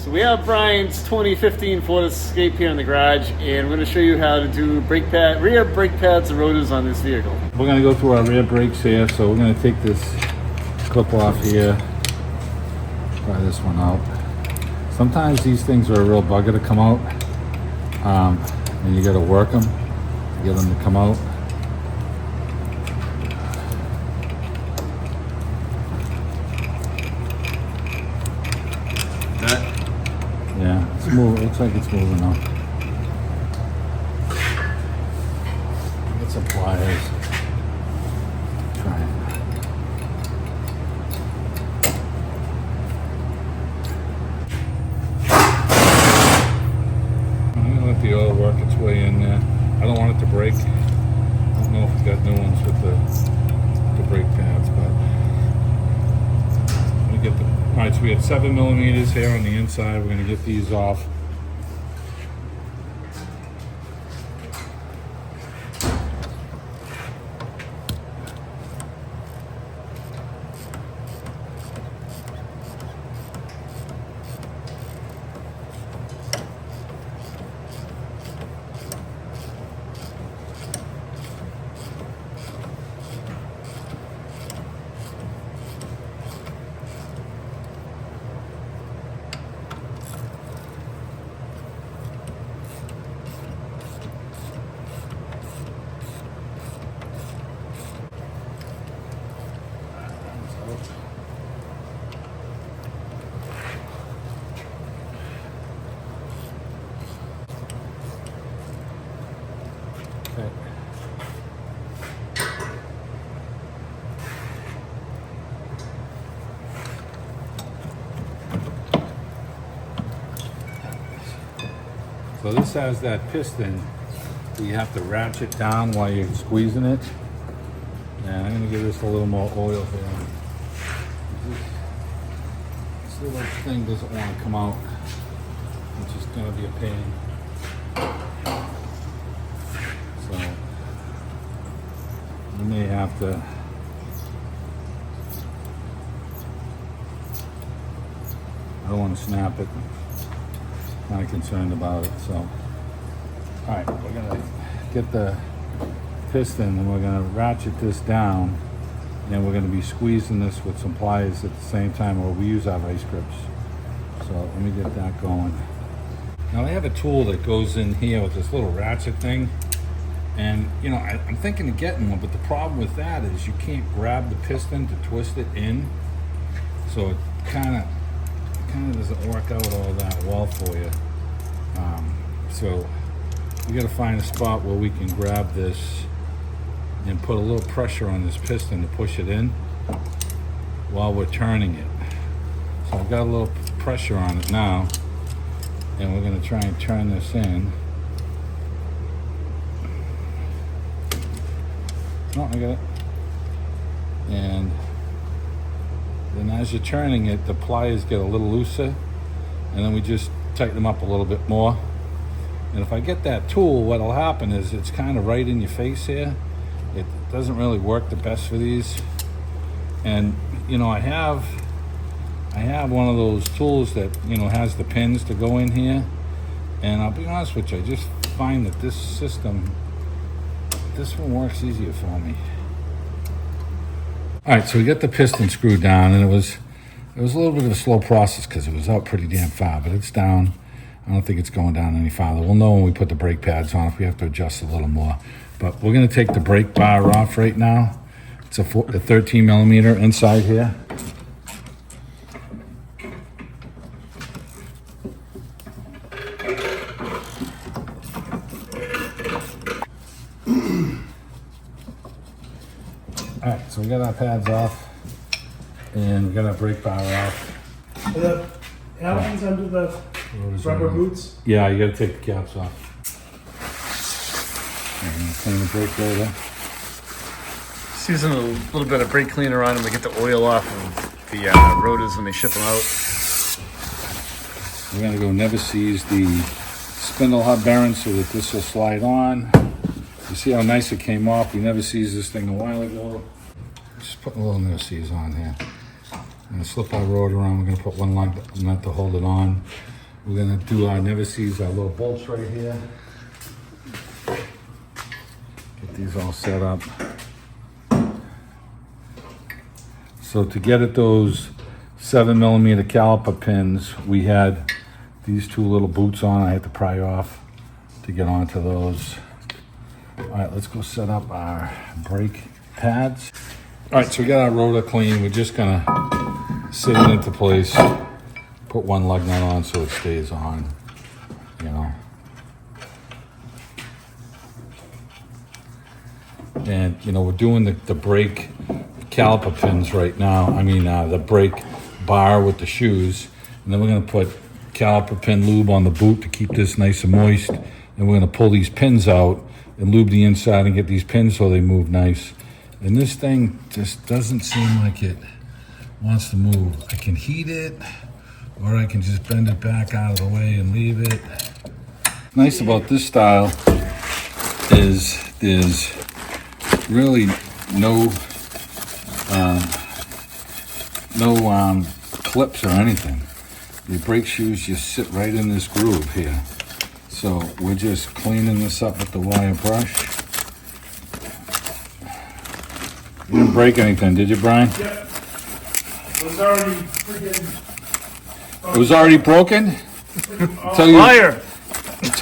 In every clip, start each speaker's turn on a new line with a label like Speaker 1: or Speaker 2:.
Speaker 1: So we have Brian's 2015 Ford Escape here in the garage, and we're going to show you how to do rear brake pads and rotors on this vehicle.
Speaker 2: We're going to go through our rear brakes here, so we're going to take this clip off here, try this one out. Sometimes these things are a real bugger to come out, and you got to work them to get them to come out. Yeah, it's moving. Looks like it's moving now. Get some pliers. Try it. I'm gonna let the oil work its way in there. I don't want it to break. I don't know if we got new ones with the brake pads, but let me get the. All right, so we have 7 millimeters here on the inside. We're going to get these off. Okay. So this has that piston that you have to ratchet down while you're squeezing it. And I'm going to give this a little more oil here. This little thing doesn't want to come out, which is going to be a pain. So you may have to I don't want to snap it. Kind of concerned about it. So all right, we're gonna get the piston and we're gonna ratchet this down, and we're gonna be squeezing this with some pliers at the same time, or we use our vice grips. So let me get that going. Now I have a tool that goes in here with this little ratchet thing, and you know I'm thinking of getting one, but the problem with that is you can't grab the piston to twist it in, so it kind of doesn't work out all that well for you. So we got to find a spot where we can grab this and put a little pressure on this piston to push it in while we're turning it. So I've got a little pressure on it now, and we're going to try and turn this in. Oh, I got it. And then as you're turning it, the pliers get a little looser, and then we just tighten them up a little bit more. And if I get that tool, what'll happen is it's kind of right in your face here. It doesn't really work the best for these. And you know, I have one of those tools that, you know, has the pins to go in here. And I'll be honest with you, I just find that this system, this one works easier for me. All right, so we got the piston screwed down, and it was a little bit of a slow process because it was out pretty damn far, but it's down. I don't think it's going down any farther. We'll know when we put the brake pads on if we have to adjust a little more. But we're going to take the brake bar off right now. It's a 13 millimeter inside here. All right, so we got our pads off, and we got our brake bar off.
Speaker 3: Are the Allen's under the rubber boots?
Speaker 2: Yeah, you got to take the caps off. And clean the brake rotor.
Speaker 1: Just using a little bit of brake cleaner on them to get the oil off of the rotors when they ship them out.
Speaker 2: We're going to go never seize the spindle hub bearing so that this will slide on. You see how nice it came off? We never seized this thing a while ago. Just putting a little never seize on here. I'm going to slip our rotor on. We're going to put one nut to hold it on. We're gonna do our never sees, our little bolts right here. Get these all set up. So to get at those 7mm caliper pins, we had these two little boots on. I had to pry off to get onto those. All right, let's go set up our brake pads. All right, so we got our rotor clean. We're just gonna sit it into place, put one lug nut on so it stays on, you know. And, you know, we're doing the brake caliper pins right now. I mean, the brake bar with the shoes. And then we're gonna put caliper pin lube on the boot to keep this nice and moist. And we're gonna pull these pins out and lube the inside and get these pins so they move nice. And this thing just doesn't seem like it wants to move. I can heat it, or I can just bend it back out of the way and leave it. Nice about this style is there's really no clips or anything. Your brake shoes just sit right in this groove here. So we're just cleaning this up with the wire brush. You didn't break anything, did you, Brian?
Speaker 3: Yep. It was already freaking...
Speaker 2: It was already broken? Until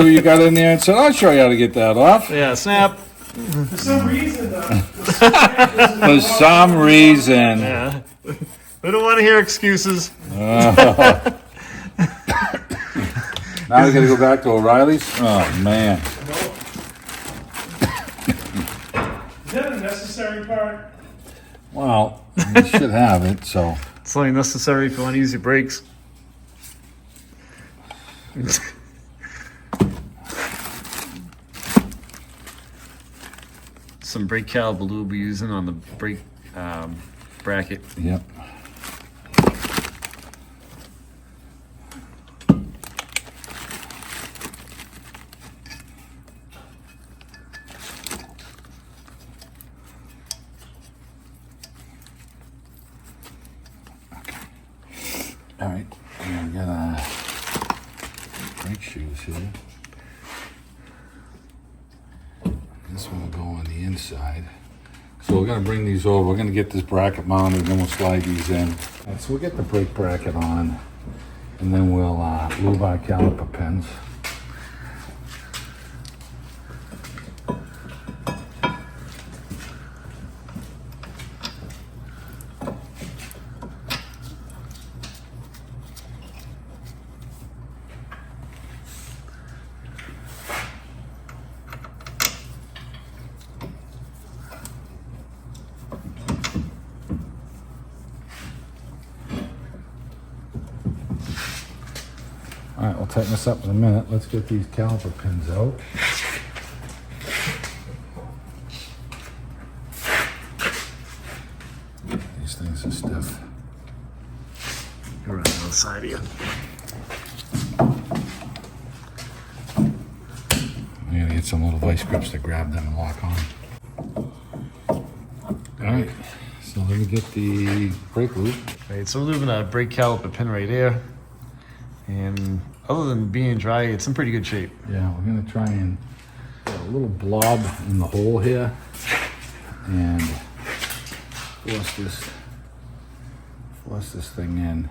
Speaker 2: you got in there and said, I'll show you how to get that off.
Speaker 1: Yeah, snap.
Speaker 3: For some reason,
Speaker 2: For some reason.
Speaker 1: Yeah. We don't want to hear excuses.
Speaker 2: Now we gotta go back to O'Reilly's? Oh, man.
Speaker 3: Is that a necessary part?
Speaker 2: Well, you should have it, so.
Speaker 1: It's only necessary if you want to use your brakes. Some brake caliper lube we're using on the brake bracket.
Speaker 2: Yep. All right, and we got brake shoes here. This one will go on the inside. So we're gonna bring these over. We're gonna get this bracket mounted, and then we'll slide these in. All right, so we'll get the brake bracket on, and then we'll lube our caliper pins. All right, we'll tighten this up in a minute. Let's get these caliper pins out. These things are stiff.
Speaker 1: You're on the other side of you.
Speaker 2: I gotta get some little vice grips to grab them and lock on. All right, so let me get the brake lube.
Speaker 1: Right, so we're lubing a brake caliper pin right here. And other than being dry, it's in pretty good shape.
Speaker 2: Yeah, we're gonna try and get a little blob in the hole here and force this thing in.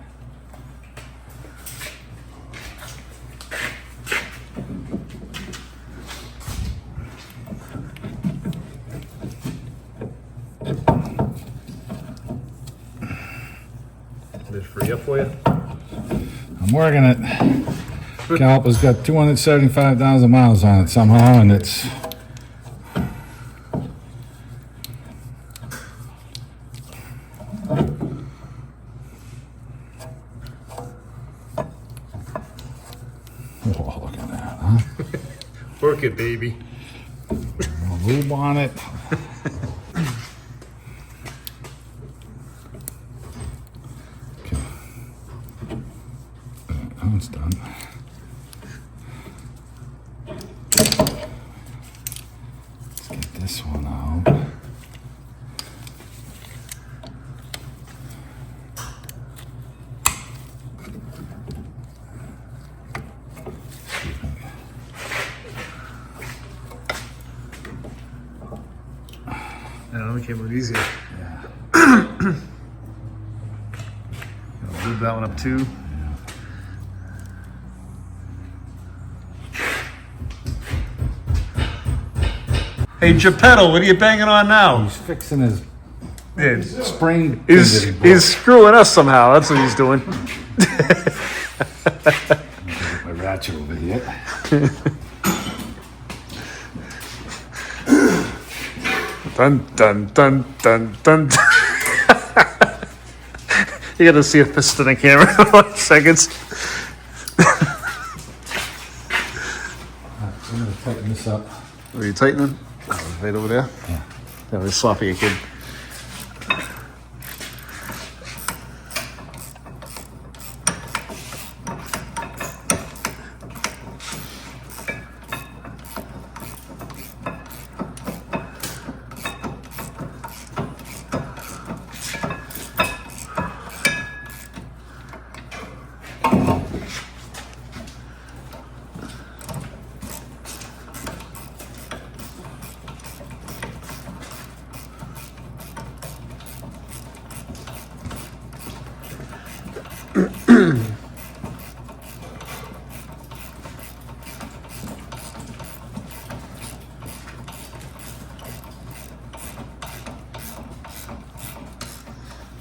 Speaker 1: Did it free up for you?
Speaker 2: I'm working it. Caliper's got 275,000 miles on it somehow, and it's oh, look at that, huh?
Speaker 1: Work it, baby.
Speaker 2: A little lube on it. Okay. That one's done. Let's get this one out.
Speaker 1: one came out easier.
Speaker 2: Yeah.
Speaker 1: Lube that one up too. Hey Geppetto, what are you banging on now?
Speaker 2: He's fixing his
Speaker 1: Yeah,
Speaker 2: spring.
Speaker 1: he's screwing us somehow. That's what he's doing.
Speaker 2: Get my ratchet over here.
Speaker 1: Dun dun dun dun dun. You gotta see a piston in camera in 1 seconds.
Speaker 2: I'm gonna tighten this up.
Speaker 1: Are you tightening? Oh, right over there?
Speaker 2: Yeah.
Speaker 1: That was sloppy, kid.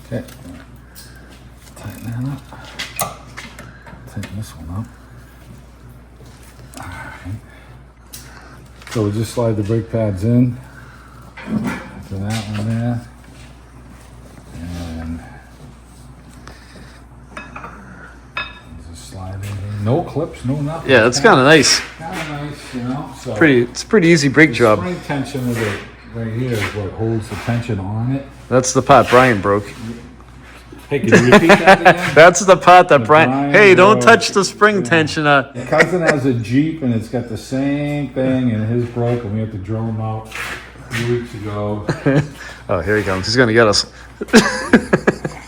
Speaker 2: Okay. Tighten that up. Tighten this one up. Alright. So we'll just slide the brake pads in to that one there. And just slide it in. No clips, no nothing.
Speaker 1: Yeah, it's kind of nice.
Speaker 2: Kind of nice, you know. So
Speaker 1: It's a pretty easy brake job.
Speaker 2: spring tension of it right here is what holds the tension on it.
Speaker 1: That's the part Brian broke.
Speaker 2: Hey, can you repeat that again?
Speaker 1: That's the part that Brian.
Speaker 2: Brian
Speaker 1: Hey, don't
Speaker 2: broke.
Speaker 1: touch the spring tension.
Speaker 2: My cousin has a Jeep and it's got the same thing and his broke and we had to drill him out 2 weeks ago.
Speaker 1: Oh, here he comes. He's gonna get us.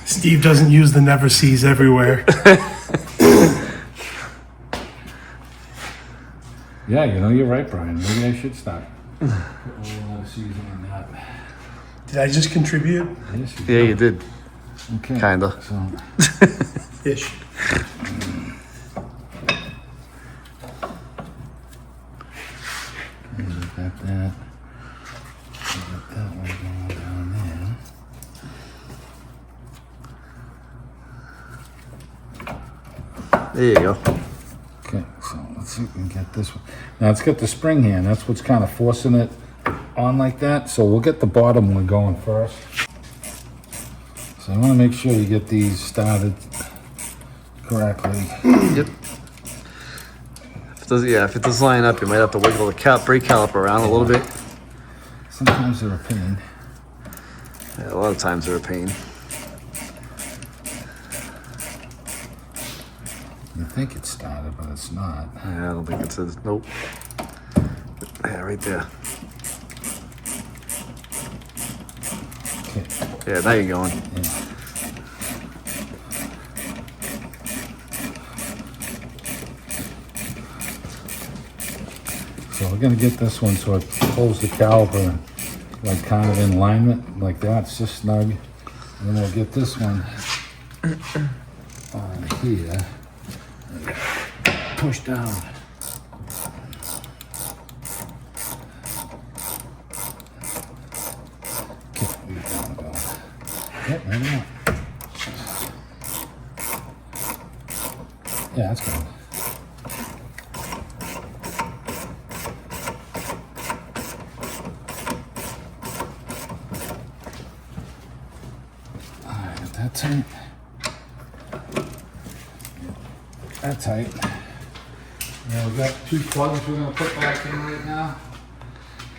Speaker 3: Steve doesn't use the never sees everywhere.
Speaker 2: Yeah, you know, you're right, Brian. Maybe I should start. Put a little season on that.
Speaker 3: Did I just contribute?
Speaker 2: Yes,
Speaker 1: Yeah, you did.
Speaker 2: Okay.
Speaker 1: Kinda.
Speaker 2: So,
Speaker 3: Ish.
Speaker 2: we got that. We got that one going down there.
Speaker 1: There you go.
Speaker 2: Okay, so let's see if we can get this one. Now it's got the spring hand. That's what's kind of forcing it on like that. So we'll get the bottom one going first. So I want to make sure you get these started correctly.
Speaker 1: Yep. If it does line up, you might have to wiggle the brake caliper around a little bit.
Speaker 2: Sometimes they're a pain.
Speaker 1: Yeah, a lot of times they're a pain.
Speaker 2: You think it's started, but it's not.
Speaker 1: Yeah, I don't think it's a nope. Yeah, right there.
Speaker 2: Okay.
Speaker 1: Yeah, now you're going.
Speaker 2: Yeah. So we're gonna get this one so it holds the caliper like kind of in alignment like that. It's just snug. And then we'll get this one on here. Push down. Okay, we gotta go. Yep, maybe not. Yeah, that's good. Alright, got that tight. That tight. Now we've got 2 plugs we're gonna put back in right now.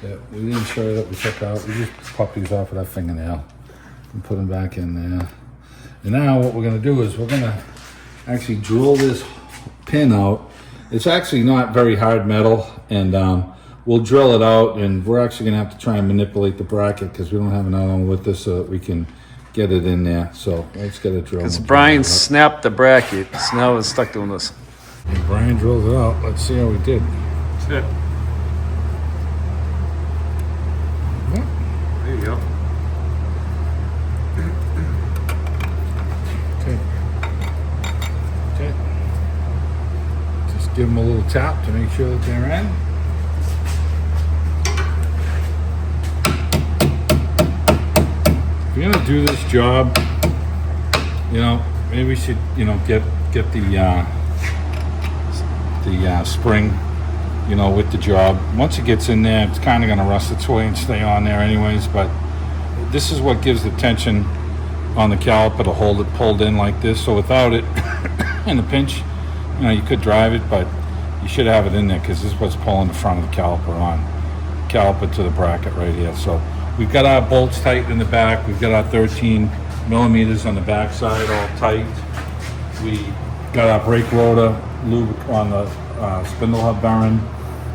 Speaker 2: That we didn't show that we took out. We just popped these off with our fingernail and put them back in there. And now what we're gonna do is we're gonna actually drill this pin out. It's actually not very hard metal, and we'll drill it out, and we're actually gonna have to try and manipulate the bracket because we don't have another one with us so that we can get it in there. So let's get it drilled.
Speaker 1: Because Brian snapped the bracket, so now it's stuck doing this.
Speaker 2: And Brian drills it out. Let's see how we did.
Speaker 1: That's it. There you go.
Speaker 2: give them a little tap to make sure that they're in. If you're gonna do this job, you know, maybe we should, you know, get the spring, you know, with the job. Once it gets in there, it's kind of gonna rust its way and stay on there anyways, but this is what gives the tension on the caliper to hold it pulled in like this. So without it, in a pinch, you know, you could drive it, but you should have it in there because this is what's pulling the front of the caliper on. Caliper to the bracket right here. So we've got our bolts tight in the back. We've got our 13 millimeters on the back side all tight. We got our brake rotor lube on the spindle hub bearing.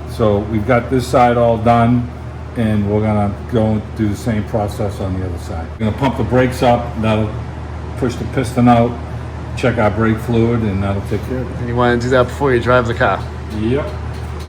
Speaker 2: So we've got this side all done, and we're gonna go and do the same process on the other side. We're gonna pump the brakes up, that'll push the piston out, check our brake fluid, and that'll take care of it.
Speaker 1: And you want to do that before you drive the car.
Speaker 2: Yep.